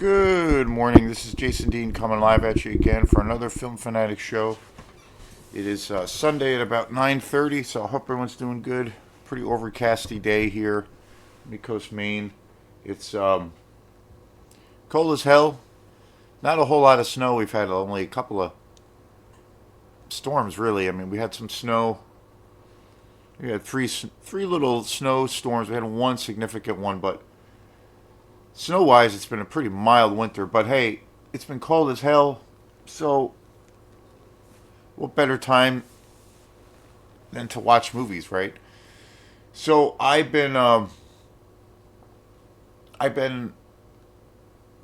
Good morning. This is Jason Dean coming live at you again for another Film Fanatic show. It is Sunday at about 9:30, so I hope everyone's doing good. Pretty overcasty day here, Midcoast, Maine. It's cold as hell. Not a whole lot of snow. We've had only a couple of storms, really. I mean, we had some snow. We had three little snow storms. We had one significant one, but snow wise, it's been a pretty mild winter. But hey, it's been cold as hell. So, what better time than to watch movies, right? So I've been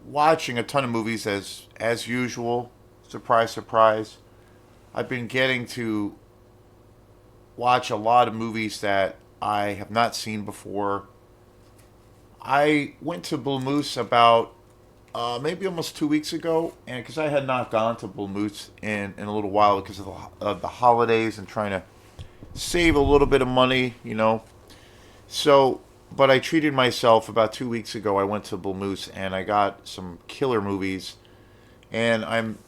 watching a ton of movies as usual. Surprise, surprise. I've been getting to watch a lot of movies that I have not seen before. I went to Bull Moose about maybe almost 2 weeks ago, and because I had not gone to Bull Moose in a little while because of the holidays and trying to save a little bit of money. So, but I treated myself about 2 weeks ago. I went to Bull Moose and I got some killer movies, and I'm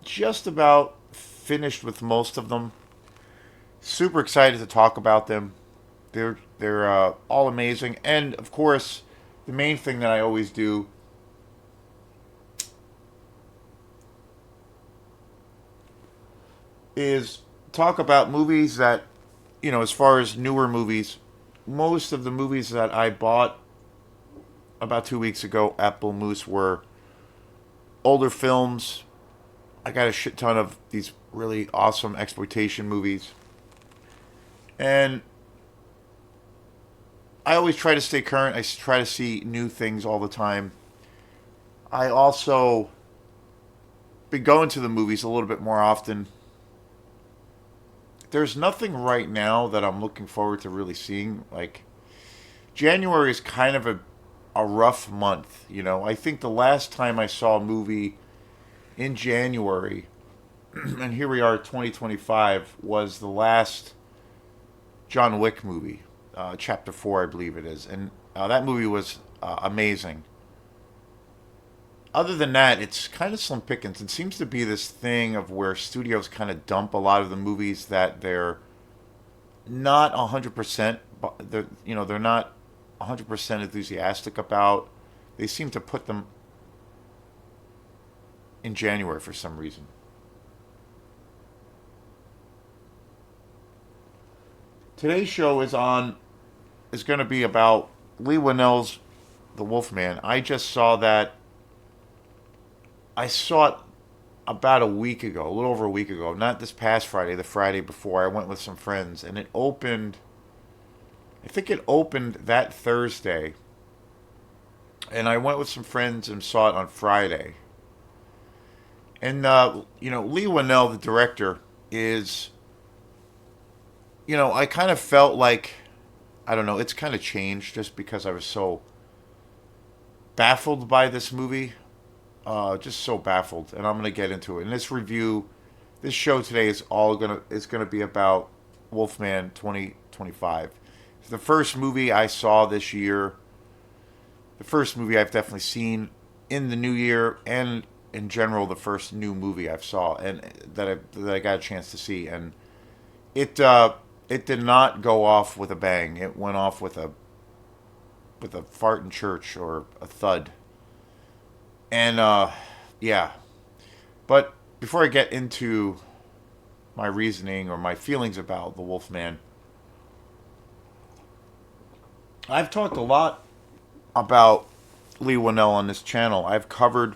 just about finished with most of them. Super excited to talk about them. They're all amazing, and of course, the main thing that I always do is talk about movies that, as far as newer movies, most of the movies that I bought about 2 weeks ago at Bull Moose were older films. I got a shit ton of these really awesome exploitation movies, and I always try to stay current. I try to see new things all the time. I also been going to the movies a little bit more often. There's nothing right now that I'm looking forward to really seeing. Like, January is kind of a rough month. I think the last time I saw a movie in January, and here we are, 2025, was the last John Wick movie, Chapter 4, I believe it is. And that movie was amazing. Other than that, it's kind of slim pickings. It seems to be this thing of where studios kind of dump a lot of the movies that they're not 100%, but they're not 100% enthusiastic about. They seem to put them in January for some reason. Today's show is going to be about Lee Winnell's The Wolfman. I saw it about a week ago, a little over a week ago. Not this past Friday, the Friday before. I went with some friends, and it opened. I think it opened that Thursday, and I went with some friends and saw it on Friday. And Lee Winnell, the director, is. I kind of felt like, I don't know, it's kind of changed just because I was so baffled by this movie. Just so baffled, and I'm gonna get into it. In this review, this show today is gonna be about Wolfman 2025. It's the first movie I saw this year. The first movie I've definitely seen in the new year, and in general, the first new movie I've saw and that I got a chance to see. And it did not go off with a bang. It went off with a fart in church or a thud. And yeah. But before I get into my reasoning or my feelings about the Wolfman, I've talked a lot about Lee Winnell on this channel. I've covered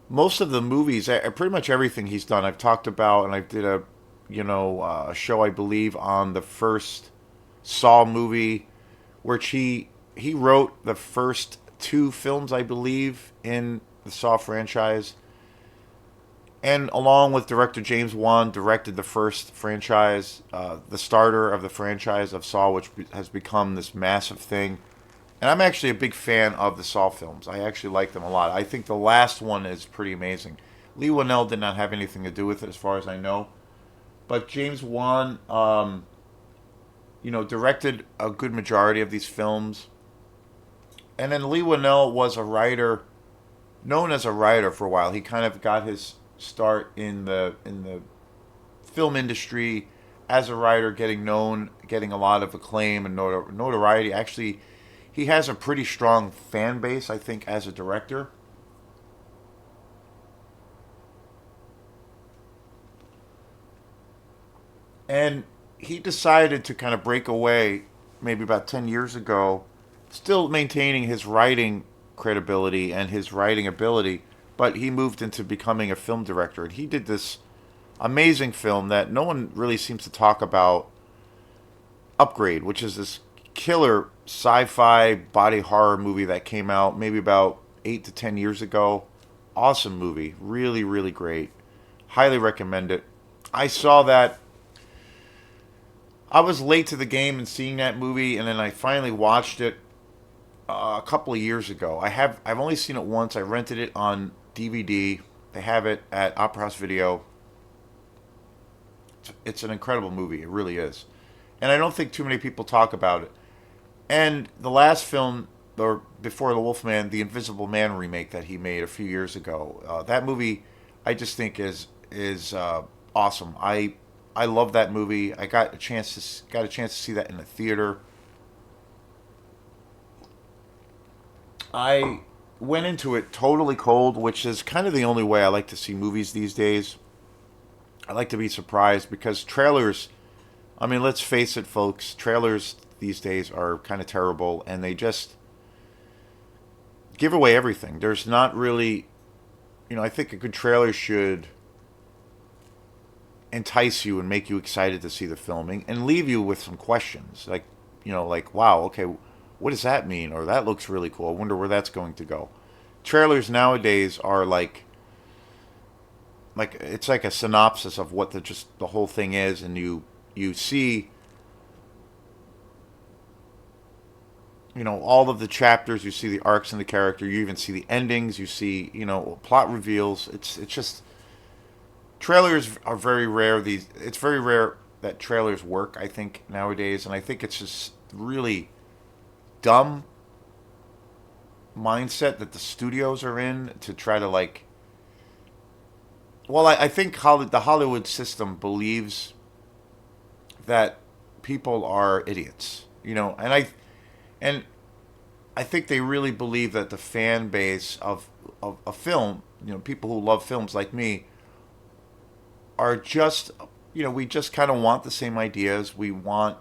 most of the movies, pretty much everything he's done. I've talked about, and I did a show, I believe, on the first Saw movie, which he wrote the first two films, I believe, in the Saw franchise, and along with director James Wan, directed the first franchise, the starter of the franchise of Saw, which has become this massive thing. And I'm actually a big fan of the Saw films. I actually like them a lot. I think the last one is pretty amazing. Lee Winnell did not have anything to do with it, as far as I know, but James Wan, directed a good majority of these films. And then Lee Winnell was a writer, known as a writer for a while. He kind of got his start in the film industry as a writer, getting known, getting a lot of acclaim and notoriety. Actually, he has a pretty strong fan base, I think, as a director. And he decided to kind of break away maybe about 10 years ago, still maintaining his writing credibility and his writing ability, but he moved into becoming a film director. And he did this amazing film that no one really seems to talk about, Upgrade, which is this killer sci-fi body horror movie that came out maybe about 8 to 10 years ago. Awesome movie, really really great. Highly recommend it. I saw that. I was late to the game in seeing that movie, and then I finally watched it a couple of years ago. I've only seen it once. I rented it on DVD. They have it at Opera House Video. It's an incredible movie. It really is, and I don't think too many people talk about it. And the last film, or before the Wolfman, the Invisible Man remake that he made a few years ago. That movie, I just think is awesome. I love that movie. I got a chance to see that in the theater. I went into it totally cold, which is kind of the only way I like to see movies these days. I like to be surprised because trailers, I mean, let's face it, folks, trailers these days are kind of terrible and they just give away everything. There's not really, I think a good trailer should entice you and make you excited to see the filming and leave you with some questions like, like, wow, okay, what does that mean? Or that looks really cool. I wonder where that's going to go. Trailers nowadays are like it's like a synopsis of what the whole thing is, and you see all of the chapters, you see the arcs in the character, you even see the endings, you see plot reveals. It's just trailers are very rare. It's very rare that trailers work, I think, nowadays, and I think it's just really dumb mindset that the studios are in to try to well, I think the Hollywood system believes that people are idiots, and I think they really believe that the fan base of a film, people who love films like me, are just, we just kind of want the same ideas. We want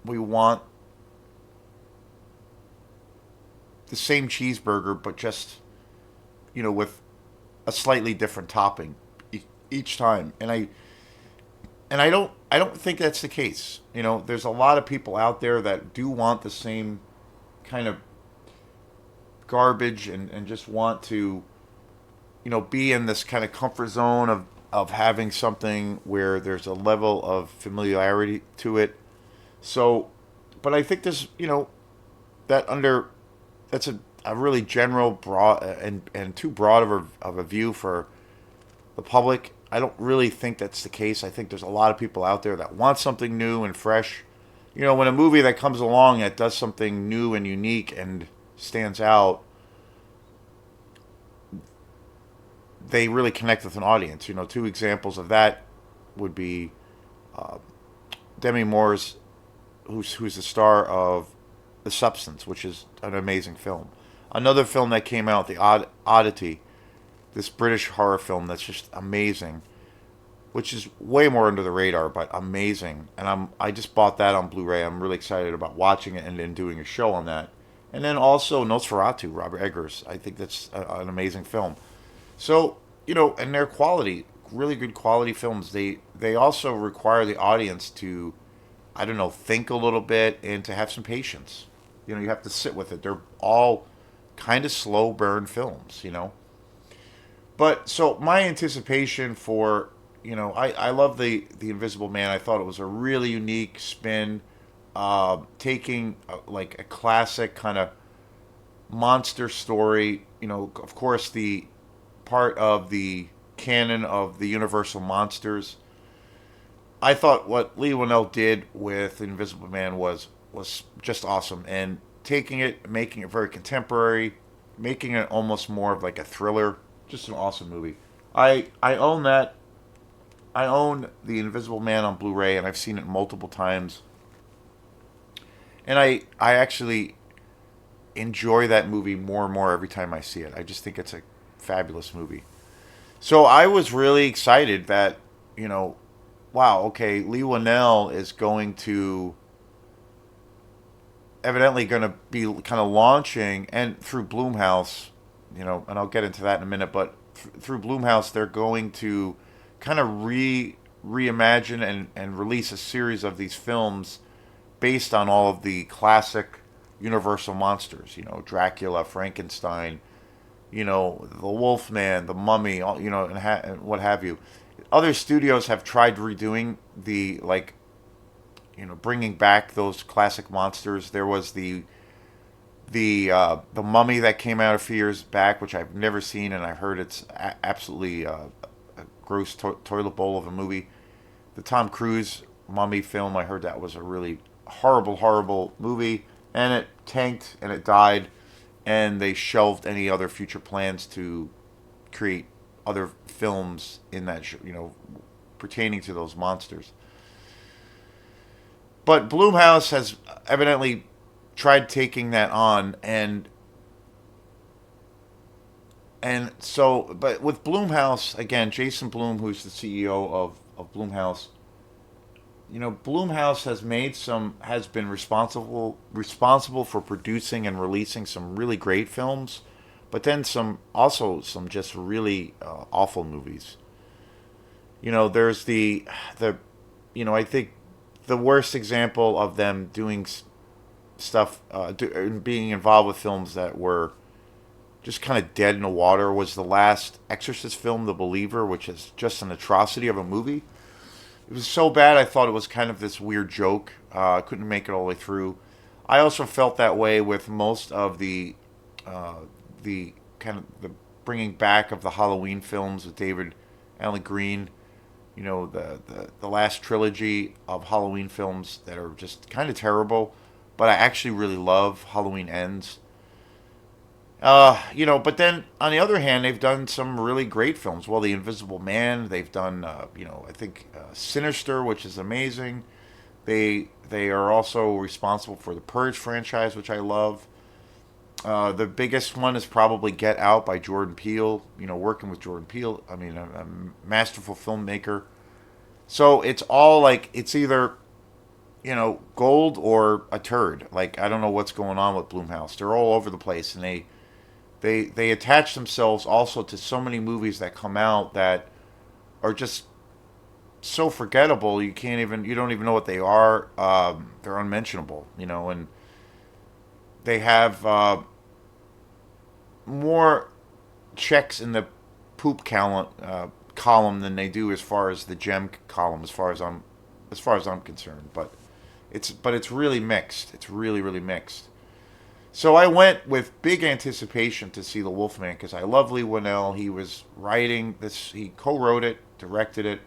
the same cheeseburger, but just, with a slightly different topping each time. And I don't think that's the case. There's a lot of people out there that do want the same kind of garbage and just want to, be in this kind of comfort zone of having something where there's a level of familiarity to it. So, but I think there's, that under, that's a really general, broad, and too broad of a view for the public. I don't really think that's the case. I think there's a lot of people out there that want something new and fresh. When a movie that comes along that does something new and unique and stands out, they really connect with an audience. Two examples of that would be uh, Demi Moore's, who's the star of The Substance, which is an amazing film. Another film that came out, Oddity, this British horror film that's just amazing, which is way more under the radar, but amazing. And I just bought that on Blu-ray. I'm really excited about watching it and then doing a show on that. And then also Nosferatu, Robert Eggers. I think that's an amazing film. So, and their quality, really good quality films. They also require the audience to, I don't know, think a little bit and to have some patience. You have to sit with it. They're all kind of slow burn films. But so my anticipation for, I love the Invisible Man. I thought it was a really unique spin, taking like a classic kind of monster story. Of course, the part of the canon of the Universal monsters. I thought what Lee Winnell did with Invisible Man was just awesome, and taking it, making it very contemporary, making it almost more of like a thriller. Just an awesome movie. I own that. I own The Invisible Man on Blu-ray, and I've seen it multiple times. And I actually enjoy that movie more and more every time I see it. I just think it's a fabulous movie. So I was really excited that, you know, wow, okay, Lee Winnell is going to evidently going to be kind of launching, and through Bloomhouse, you know, and I'll get into that in a minute, but through Bloomhouse, they're going to kind of reimagine and release a series of these films based on all of the classic Universal monsters, you know, Dracula, Frankenstein, you know, the Wolfman, the Mummy, all, you know, and what have you. Other studios have tried redoing the, like, you know, bringing back those classic monsters. There was the Mummy that came out a few years back, which I've never seen, and I've heard it's absolutely a gross toilet bowl of a movie. The Tom Cruise Mummy film, I heard that was a really horrible, horrible movie, and it tanked and it died, and they shelved any other future plans to create other films in that, you know, pertaining to those monsters. But Bloomhouse has evidently tried taking that on, and so, but with Bloomhouse again, Jason Blum, who's the CEO of Bloomhouse, you know, Bloomhouse has been responsible for producing and releasing some really great films, but then some just really awful movies. You know, there's the you know, I think the worst example of them doing stuff, being involved with films that were just kind of dead in the water was the last Exorcist film, The Believer, which is just an atrocity of a movie. It was so bad I thought it was kind of this weird joke. I couldn't make it all the way through. I also felt that way with most of uh, the kind of the bringing back of the Halloween films with David Allen Green. You know, the last trilogy of Halloween films that are just kind of terrible, but I actually really love Halloween Ends. You know, but then on the other hand, they've done some really great films. Well, The Invisible Man. They've done, you know, I think Sinister, which is amazing. They are also responsible for the Purge franchise, which I love. The biggest one is probably Get Out by Jordan Peele. You know, working with Jordan Peele, I mean, a masterful filmmaker. So it's all like it's either, you know, gold or a turd. Like I don't know what's going on with Bloomhouse. They're all over the place, and they attach themselves also to so many movies that come out that are just so forgettable. You don't even know what they are. They're unmentionable, you know, and they have more checks in the poop column than they do as far as the gem column, as far as I'm concerned. But it's really mixed. It's really really mixed. So I went with big anticipation to see The Wolfman because I love Lee Winnell. He was writing this. He co-wrote it, directed it,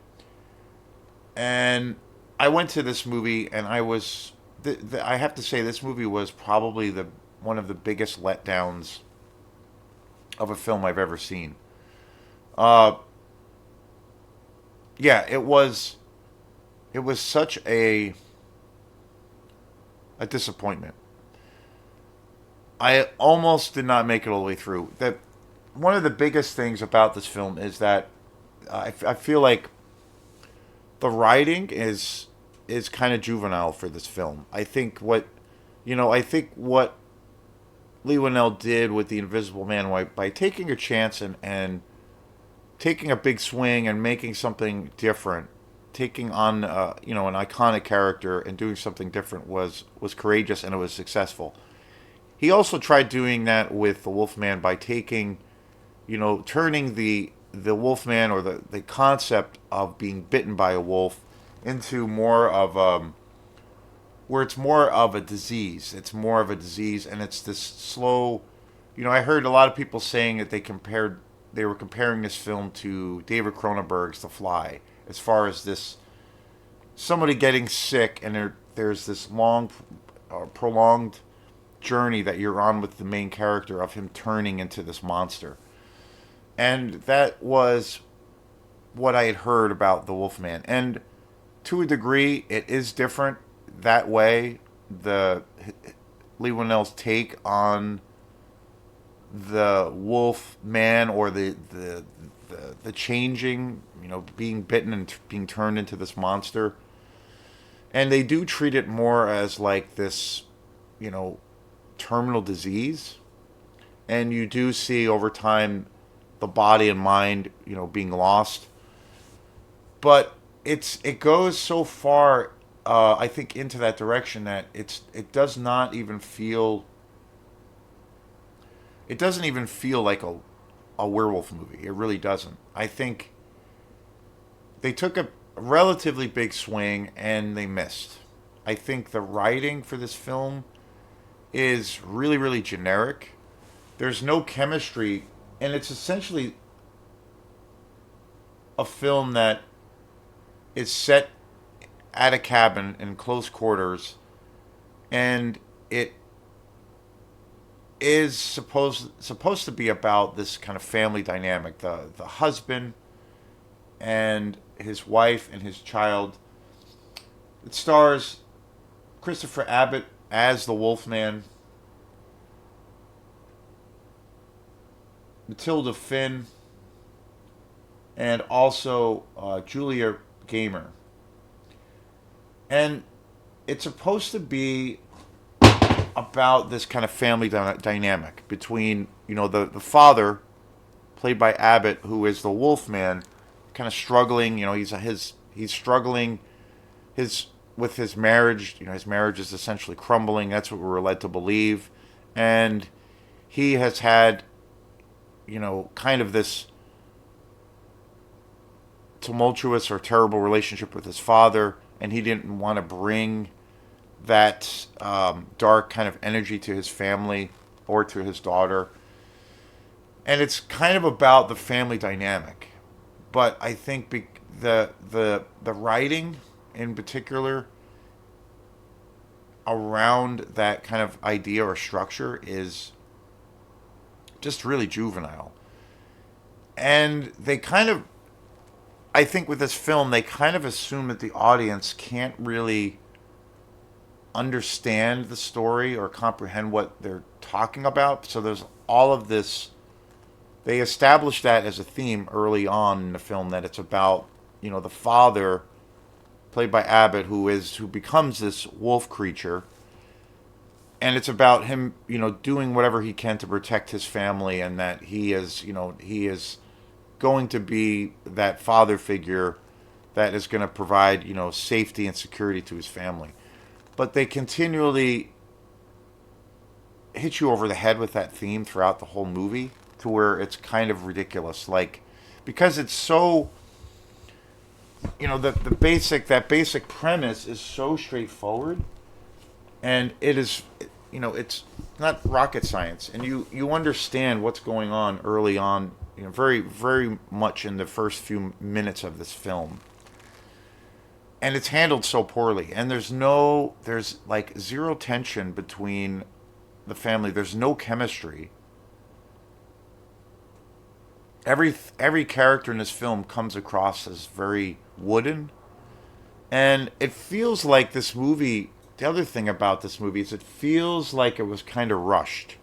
and I went to this movie, and I have to say this movie was probably the one of the biggest letdowns of a film I've ever seen. Uh, yeah, it was. It was such a disappointment. I almost did not make it all the way through. That one of the biggest things about this film is that I feel like the writing is kind of juvenile for this film. I think what Lee Winnell did with The Invisible Man by taking a chance and taking a big swing and making something different, taking on you know, an iconic character and doing something different was courageous, and it was successful. He also tried doing that with the Wolfman by taking, you know, turning the Wolfman, or the concept of being bitten by a wolf, into more of where it's more of a disease. It's more of a disease, and it's this slow. You know, I heard a lot of people saying that they were comparing this film to David Cronenberg's The Fly, as far as this somebody getting sick, and there's this long, prolonged journey that you're on with the main character of him turning into this monster. And that was what I had heard about the Wolfman. And to a degree, it is different that way. The Lee Winnell's take on the wolf man, or the changing, being bitten and being turned into this monster. And they do treat it more as like this, you know, terminal disease. And you do see over time the body and mind, being lost. But it goes so far, I think, into that direction that it does not even feel it doesn't even feel like a werewolf movie. It really doesn't. I think they took a relatively big swing and they missed. I think the writing for this film is really, really generic. There's no chemistry, and it's essentially a film that is set at a cabin in close quarters, and it is supposed to be about this kind of family dynamic, the husband and his wife and his child. It stars Christopher Abbott as the Wolfman, Matilda Finn, and also Julia Gamer. And it's supposed to be about this kind of family dynamic between, the father, played by Abbott, who is the Wolfman, kind of struggling. He's struggling with his marriage. His marriage is essentially crumbling. That's what we're led to believe, and he has had, kind of this tumultuous or terrible relationship with his father, and he didn't want to bring that dark kind of energy to his family or to his daughter. And it's kind of about the family dynamic. But I think the writing in particular around that kind of idea or structure is just really juvenile. And they kind of, I think with this film, they kind of assume that the audience can't really understand the story or comprehend what they're talking about. So there's all of this. They established that as a theme early on in the film, that it's about, the father, played by Abbott, who becomes this wolf creature, and it's about him, doing whatever he can to protect his family, and that he is going to be that father figure that is going to provide, safety and security to his family. But they continually hit you over the head with that theme throughout the whole movie, to where it's kind of ridiculous. Like, because it's so, the basic premise is so straightforward, and it is, it's not rocket science, and you understand what's going on early on, very, very much in the first few minutes of this film. And it's handled so poorly, and there's like zero tension between the family. There's no chemistry. Every character in this film comes across as very wooden, and it feels like this movie. The other thing about this movie is it feels like it was kind of rushed.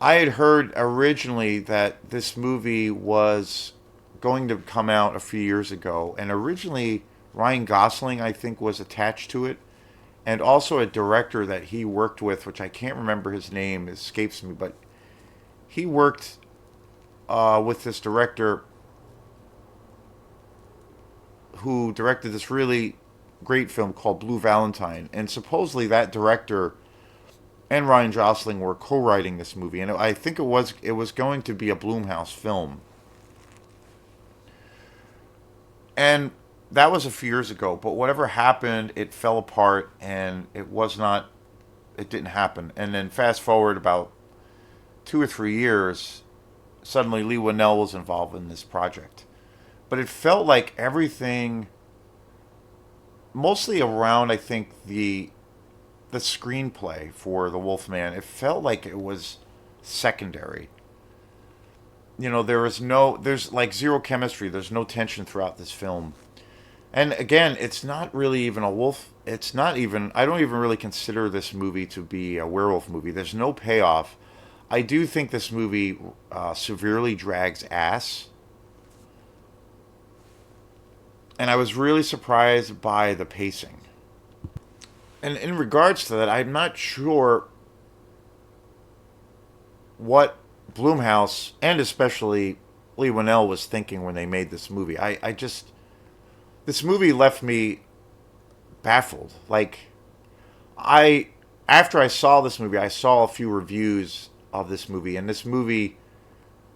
I had heard originally that this movie was going to come out a few years ago, and originally Ryan Gosling, I think, was attached to it, and also a director that he worked with, which I can't remember his name, it escapes me, but he worked with this director who directed this really great film called Blue Valentine, and supposedly that director and Ryan Gosling were co-writing this movie, and I think it was going to be a Blumhouse film. And that was a few years ago, but whatever happened, it fell apart, and it didn't happen. And then fast forward about 2 or 3 years, suddenly Lee Winnell was involved in this project. But it felt like everything, mostly around, I think, the the screenplay for The Wolfman, it felt like it was secondary. There's like zero chemistry. There's no tension throughout this film. And again, it's not really even a wolf. It's not even, I don't even really consider this movie to be a werewolf movie. There's no payoff. I do think this movie severely drags ass. And I was really surprised by the pacing. And in regards to that, I'm not sure what Blumhouse and especially Lee Winnell was thinking when they made this movie. This movie left me baffled. Like, I, after I saw this movie, I saw a few reviews of this movie, and this movie,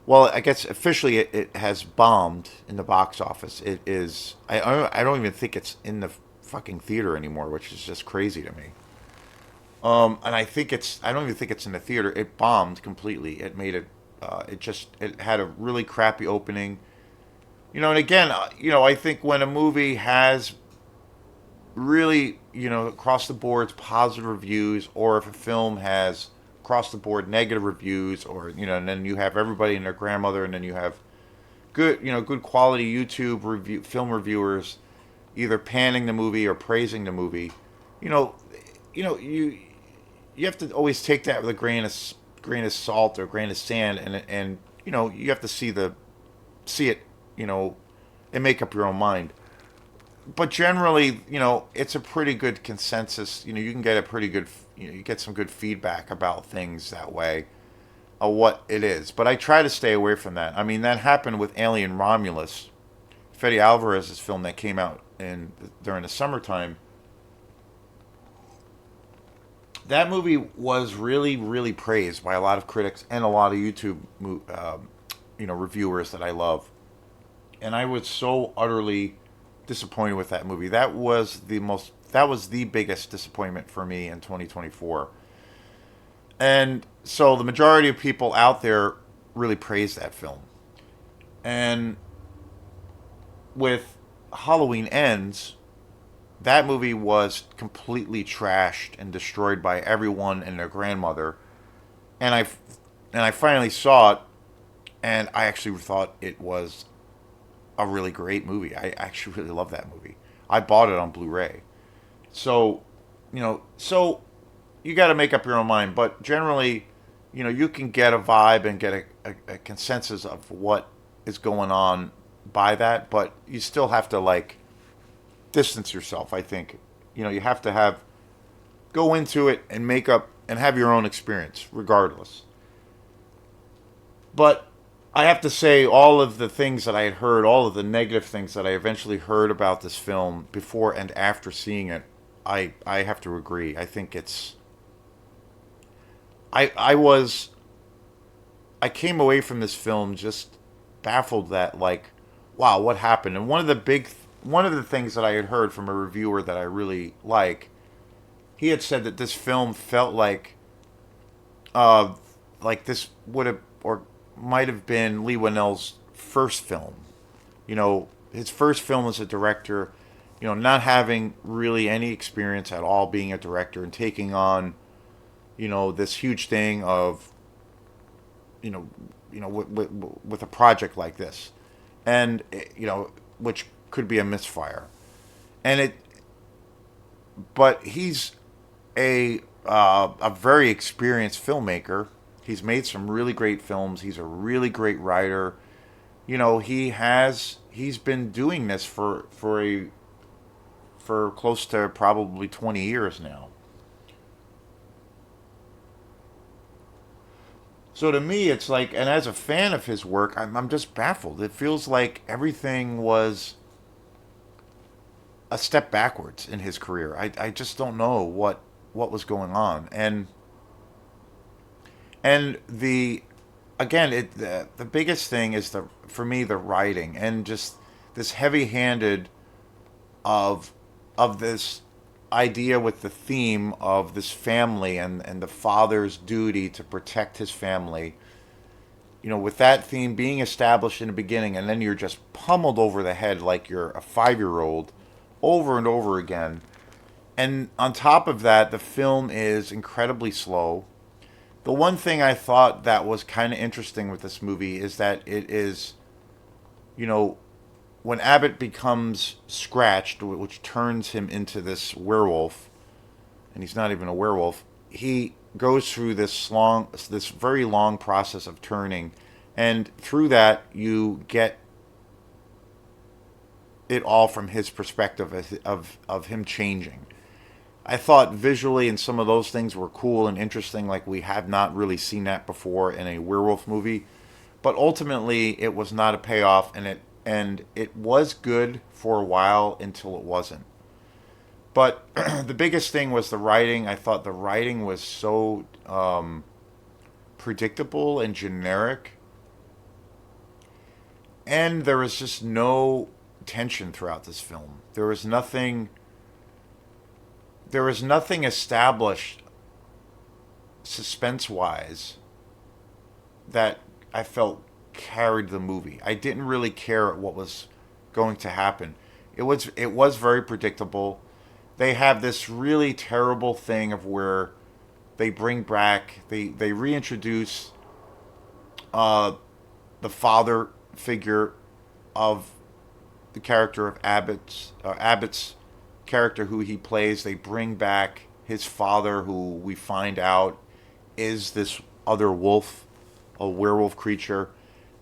well, I guess officially it has bombed in the box office. It is, I don't even think it's in the fucking theater anymore, which is just crazy to me. And I don't even think it's in the theater. It bombed completely. It made it, it had a really crappy opening. And again, I think when a movie has really, across the board positive reviews, or if a film has across the board negative reviews, or, and then you have everybody and their grandmother, and then you have good quality film reviewers either panning the movie or praising the movie, you know, you have to always take that with a grain of salt or grain of sand, and you have to see it, and make up your own mind. But generally, it's a pretty good consensus. You can get a pretty good, you get some good feedback about things that way, what it is. But I try to stay away from that. I mean, that happened with Alien Romulus, Fede Alvarez's film that came out during the summertime. That movie was really, really praised by a lot of critics and a lot of YouTube, reviewers that I love. And I was so utterly disappointed with that movie. That was the biggest disappointment for me in 2024. And so the majority of people out there really praised that film. And with Halloween Ends, that movie was completely trashed and destroyed by everyone and their grandmother. And I finally saw it, and I actually thought it was a really great movie. I actually really love that movie. I bought it on Blu-ray. So, you got to make up your own mind. But generally, you can get a vibe and get a consensus of what is going on by that. But you still have to, distance yourself, I think. You have to go into it and make up and have your own experience, regardless. But I have to say, all of the things that I had heard, all of the negative things that I eventually heard about this film before and after seeing it, I have to agree. I think it's. I came away from this film just baffled that, wow, what happened? And one of the things that I had heard from a reviewer that I really like, he had said that this film felt like this would have or might have been Lee Winnell's first film. His first film as a director, not having really any experience at all being a director and taking on, this huge thing of, with a project like this. And, which could be a misfire. But he's a very experienced filmmaker. He's made some really great films. He's a really great writer. He's been doing this for close to probably 20 years now. So to me, it's and as a fan of his work, I'm just baffled. It feels like everything was a step backwards in his career. I just don't know what was going on. And the biggest thing is for me the writing, and just this heavy-handed of this idea with the theme of this family and the father's duty to protect his family. With that theme being established in the beginning, and then you're just pummeled over the head like you're a 5-year-old over and over again. And on top of that, the film is incredibly slow. The one thing I thought that was kind of interesting with this movie is that it is, you know, when Abbott becomes scratched, which turns him into this werewolf, and he's not even a werewolf, he goes through this very long process of turning, and through that you get it all from his perspective of him changing. I thought visually and some of those things were cool and interesting, like we have not really seen that before in a werewolf movie. But ultimately, it was not a payoff, and it was good for a while until it wasn't. But the biggest thing was the writing. I thought the writing was so predictable and generic, and there was just no tension throughout this film. There was nothing established suspense wise that I felt carried the movie. I didn't really care what was going to happen. It was very predictable. They have this really terrible thing of where they reintroduce uh, the father figure of the character of Abbott's character who he plays. They bring back his father, who we find out is this other wolf, a werewolf creature,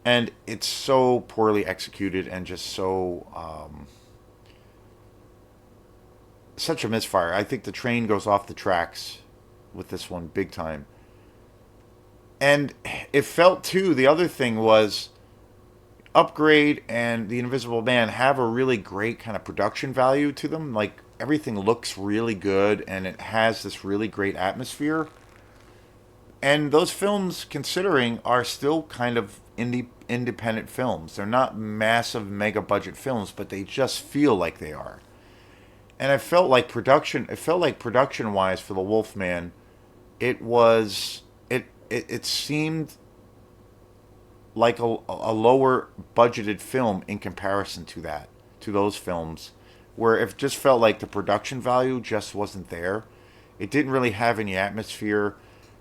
and it's so poorly executed and just so such a misfire. I think the train goes off the tracks with this one big time. And it felt too. The other thing was Upgrade and The Invisible Man have a really great kind of production value to them. Like everything looks really good and it has this really great atmosphere. And those films, considering, are still kind of independent films. They're not massive mega budget films, but they just feel like they are. And I felt like production. It felt like production wise for the Wolfman, it was it seemed like a lower budgeted film in comparison to those films, where it just felt like the production value just wasn't there. It didn't really have any atmosphere.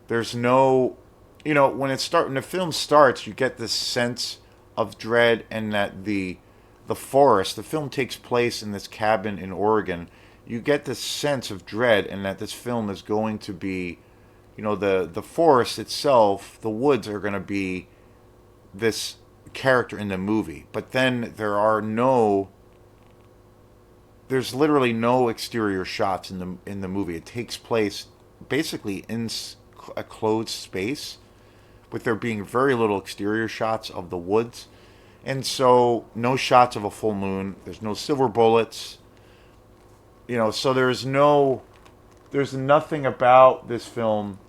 There's no, when the film starts, you get this sense of dread, and that the forest. The film takes place in this cabin in Oregon. You get this sense of dread, and that this film is going to be, the forest itself, the woods are going to be this character in the movie. But then there's literally no exterior shots in the movie. It takes place basically in a closed space, with there being very little exterior shots of the woods. And so no shots of a full moon, there's no silver bullets. So there's nothing about this film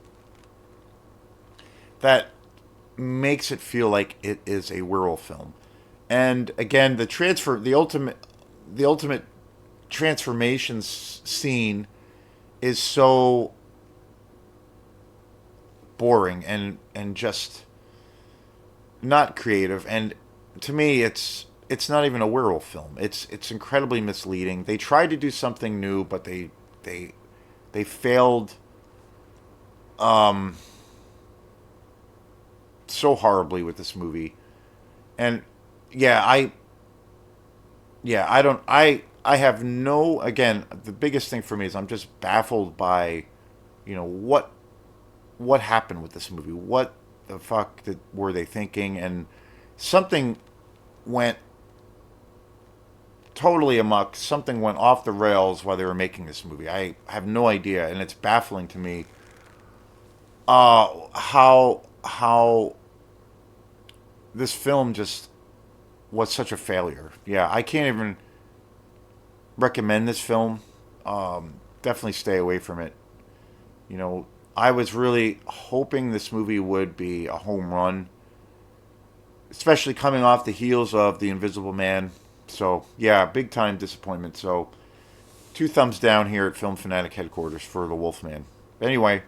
that makes it feel like it is a werewolf film. And again, the ultimate transformation scene is so boring and just not creative. And to me, it's not even a werewolf film. It's incredibly misleading. They tried to do something new, but they failed so horribly with this movie. And yeah, I have no, again, the biggest thing for me is I'm just baffled by, what happened with this movie. What the fuck were they thinking? And something went totally amok. Something went off the rails while they were making this movie. I have no idea, and it's baffling to me how this film just was such a failure. Yeah, I can't even recommend this film. Definitely stay away from it. I was really hoping this movie would be a home run, especially coming off the heels of The Invisible Man. So, yeah, big time disappointment. So, 2 thumbs down here at Film Fanatic headquarters for The Wolfman. Anyway,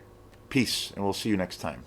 peace, and we'll see you next time.